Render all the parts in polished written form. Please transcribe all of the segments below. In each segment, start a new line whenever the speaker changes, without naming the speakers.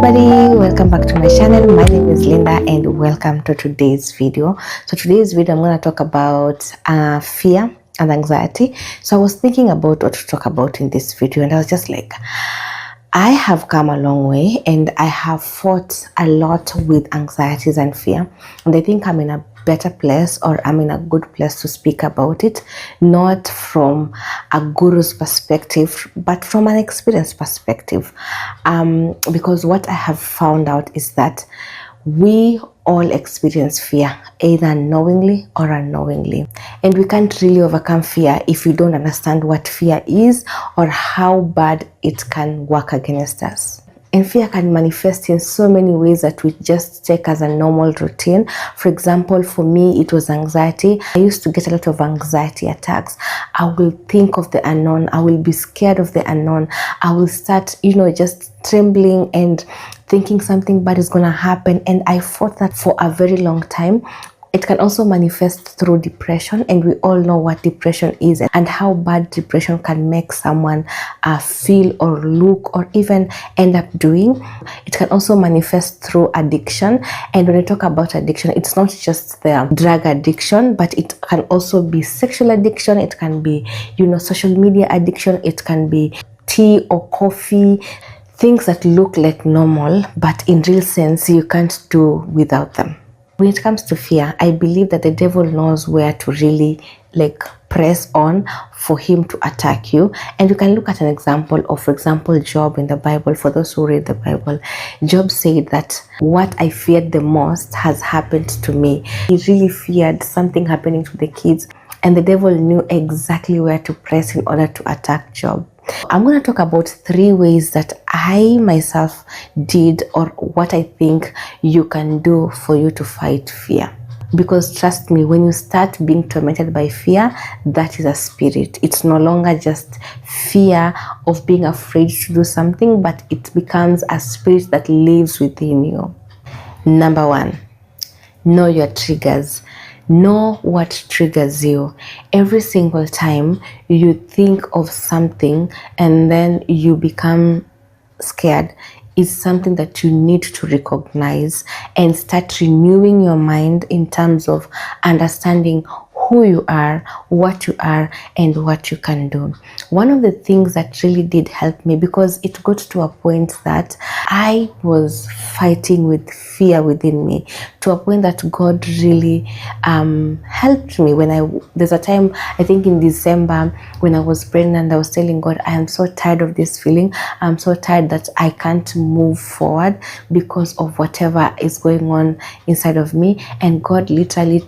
everybody, welcome back to my channel. My name is Linda and welcome to today's video. So today's video I'm going to talk about fear and anxiety. So I was thinking about what to talk about in this video and I was just like, I have come a long way and I have fought a lot with anxieties and fear, and I think I'm in a better place, or I'm in a good place to speak about it, not from a guru's perspective but from an experienced perspective, because what I have found out is that we all experience fear, either knowingly or unknowingly, and we can't really overcome fear if we don't understand what fear is or how bad it can work against us. And fear can manifest in so many ways that we just take as a normal routine. For example, for me, it was anxiety. I used to get a lot of anxiety attacks. I will think of the unknown. I will be scared of the unknown. I will start, just trembling and thinking something bad is going to happen. And I fought that for a very long time. It can also manifest through depression, and we all know what depression is and how bad depression can make someone feel or look or even end up doing. It can also manifest through addiction, and when I talk about addiction, it's not just the drug addiction, but it can also be sexual addiction, it can be social media addiction, it can be tea or coffee, things that look like normal but in real sense you can't do without them. When it comes to fear, I believe that the devil knows where to really press on for him to attack you. And you can look at an example of, for example, Job in the Bible. For those who read the Bible, Job said that what I feared the most has happened to me. He really feared something happening to the kids, and the devil knew exactly where to press in order to attack Job. I'm going to talk about 3 ways that I myself did, or what I think you can do for you to fight fear. Because trust me, when you start being tormented by fear, that is a spirit. It's no longer just fear of being afraid to do something, but it becomes a spirit that lives within you. Number 1, know your triggers. Know what triggers you. Every single time you think of something and then you become scared, is something that you need to recognize and start renewing your mind in terms of understanding who you are, what you are, and what you can do. One of the things that really did help me, because it got to a point that I was fighting with fear within me, to a point that God really helped me. There's a time, I think in December, when I was pregnant, I was telling God, I am so tired of this feeling. I'm so tired that I can't move forward because of whatever is going on inside of me. And God literally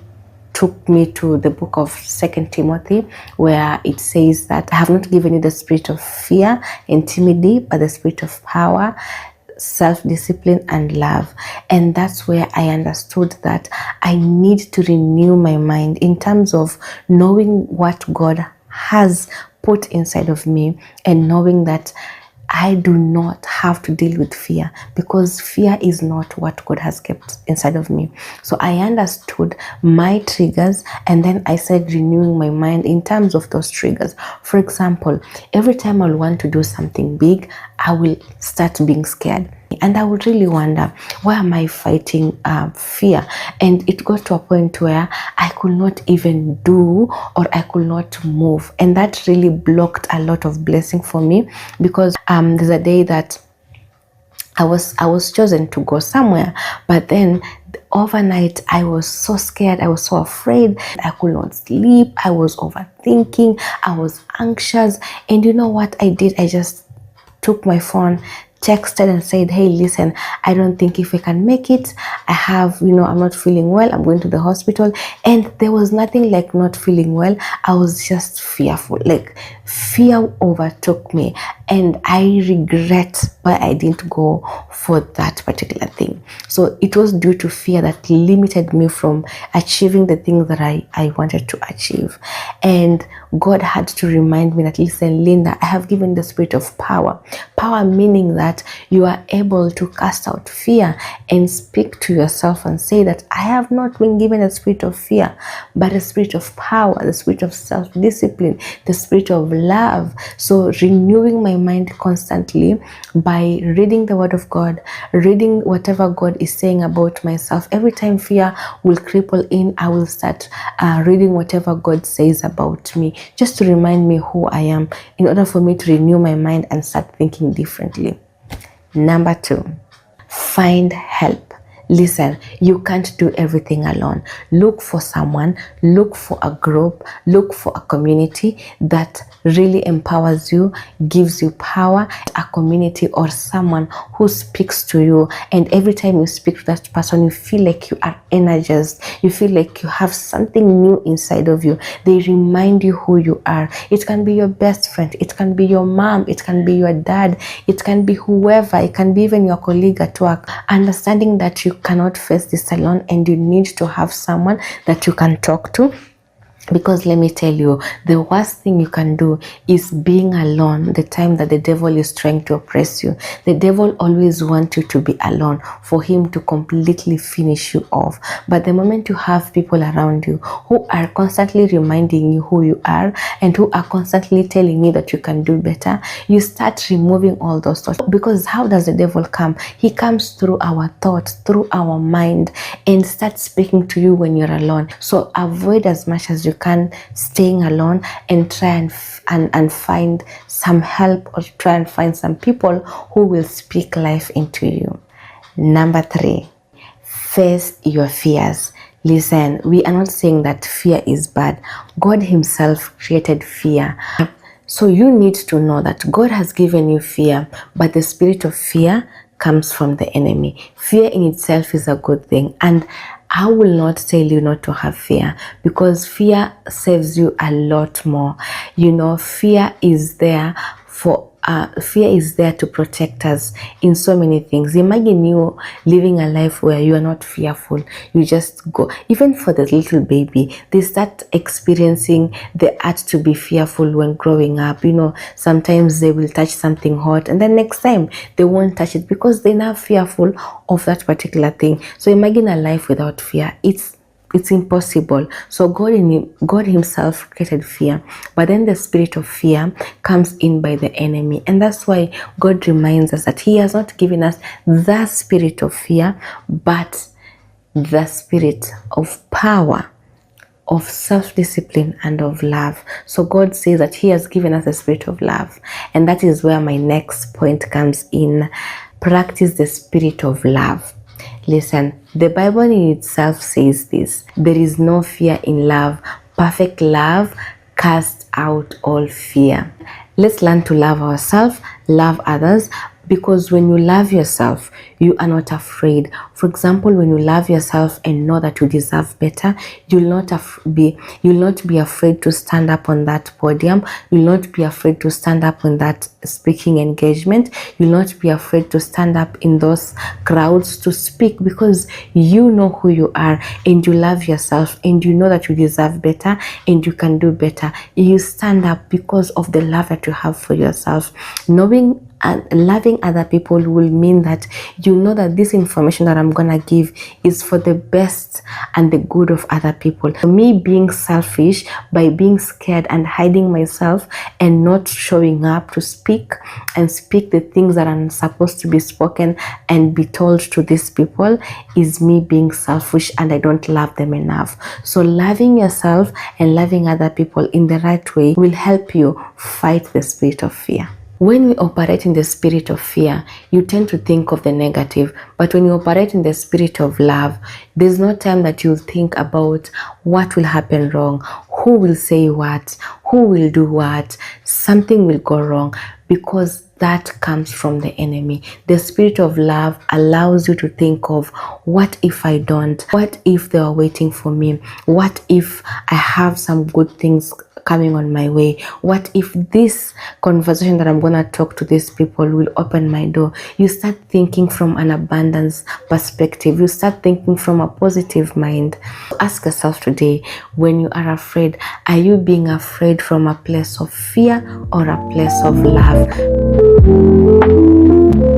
took me to the book of 2 Timothy, where it says that I have not given you the spirit of fear and timidity, but the spirit of power, self-discipline, and love. And that's where I understood that I need to renew my mind in terms of knowing what God has put inside of me, and knowing that I do not have to deal with fear, because fear is not what God has kept inside of me. So I understood my triggers, and then I started renewing my mind in terms of those triggers. For example, every time I'll want to do something big, I will start being scared. And I would really wonder, why am I fighting fear? And it got to a point where I could not even do, or I could not move. And that really blocked a lot of blessing for me, because there's a day that I was chosen to go somewhere, but then overnight I was so scared, I was so afraid, I could not sleep, I was overthinking, I was anxious. And you know what I did? I just took my phone, texted and said, hey, listen, I don't think if I can make it. I have, I'm not feeling well, I'm going to the hospital. And there was nothing like not feeling well. I was just fearful. Fear overtook me, and I regret why I didn't go for that particular thing. So it was due to fear that limited me from achieving the things that I wanted to achieve. And God had to remind me that, listen, Linda, I have given the spirit of power. Power meaning that you are able to cast out fear and speak to yourself and say that I have not been given a spirit of fear, but a spirit of power, the spirit of self-discipline, the spirit of love. So renewing my mind constantly by reading the word of God, reading whatever God is saying about myself. Every time fear will cripple in, I will start reading whatever God says about me, just to remind me who I am, in order for me to renew my mind and start thinking differently. Number 2, find help. Listen, you can't do everything alone. Look for someone, look for a group, look for a community that really empowers you, gives you power, a community or someone who speaks to you. And every time you speak to that person, you feel like you are energized. You feel like you have something new inside of you. They remind you who you are. It can be your best friend. It can be your mom. It can be your dad. It can be whoever. It can be even your colleague at work. Understanding that you cannot face this alone and you need to have someone that you can talk to. Because let me tell you, the worst thing you can do is being alone the time that the devil is trying to oppress you. The devil always wants you to be alone for him to completely finish you off. But the moment you have people around you who are constantly reminding you who you are and who are constantly telling you that you can do better, you start removing all those thoughts. Because how does the devil come? He comes through our thoughts, through our mind, and starts speaking to you when you're alone. So avoid as much as you can staying alone, and try and find some help, or try and find some people who will speak life into you. Number 3, face your fears. Listen, we are not saying that fear is bad. God himself created fear. So you need to know that God has given you fear, but the spirit of fear comes from the enemy. Fear in itself is a good thing, and I will not tell you not to have fear, because fear saves you a lot more. You know, fear is there to protect us in so many things. Imagine you living a life where you are not fearful. You just go. Even for the little baby, they start experiencing the urge to be fearful when growing up. You know, sometimes they will touch something hot, and then next time they won't touch it because they're now fearful of that particular thing. So imagine a life without fear. It's impossible. So God himself created fear, but then the spirit of fear comes in by the enemy. And that's why God reminds us that he has not given us the spirit of fear, but the spirit of power, of self-discipline, and of love. So God says that he has given us the spirit of love. And that is where my next point comes in. Practice the spirit of love. Listen, the Bible in itself says this: there is no fear in love. Perfect love casts out all fear. Let's learn to love ourselves, love others, because when you love yourself, you are not afraid. For example, when you love yourself and know that you deserve better, you'll not be afraid to stand up on that podium. You'll not be afraid to stand up on that speaking engagement. You'll not be afraid to stand up in those crowds to speak, because you know who you are and you love yourself and you know that you deserve better and you can do better. You stand up because of the love that you have for yourself. Knowing and loving other people will mean that you know that this information that I'm gonna give is for the best and the good of other people. Me being selfish by being scared and hiding myself and not showing up to speak the things that are supposed to be spoken and be told to these people is me being selfish, and I don't love them enough. So loving yourself and loving other people in the right way will help you fight the spirit of fear. When we operate in the spirit of fear, you tend to think of the negative. But when you operate in the spirit of love, there's no time that you'll think about what will happen wrong, who will say what, who will do what, something will go wrong, because that comes from the enemy. The spirit of love allows you to think of, what if I don't? What if they are waiting for me? What if I have some good things coming on my way? What if this conversation that I'm gonna talk to these people will open my door? You start thinking from an abundance perspective. You start thinking from a positive mind. Ask yourself today, when you are afraid, are you being afraid from a place of fear or a place of love?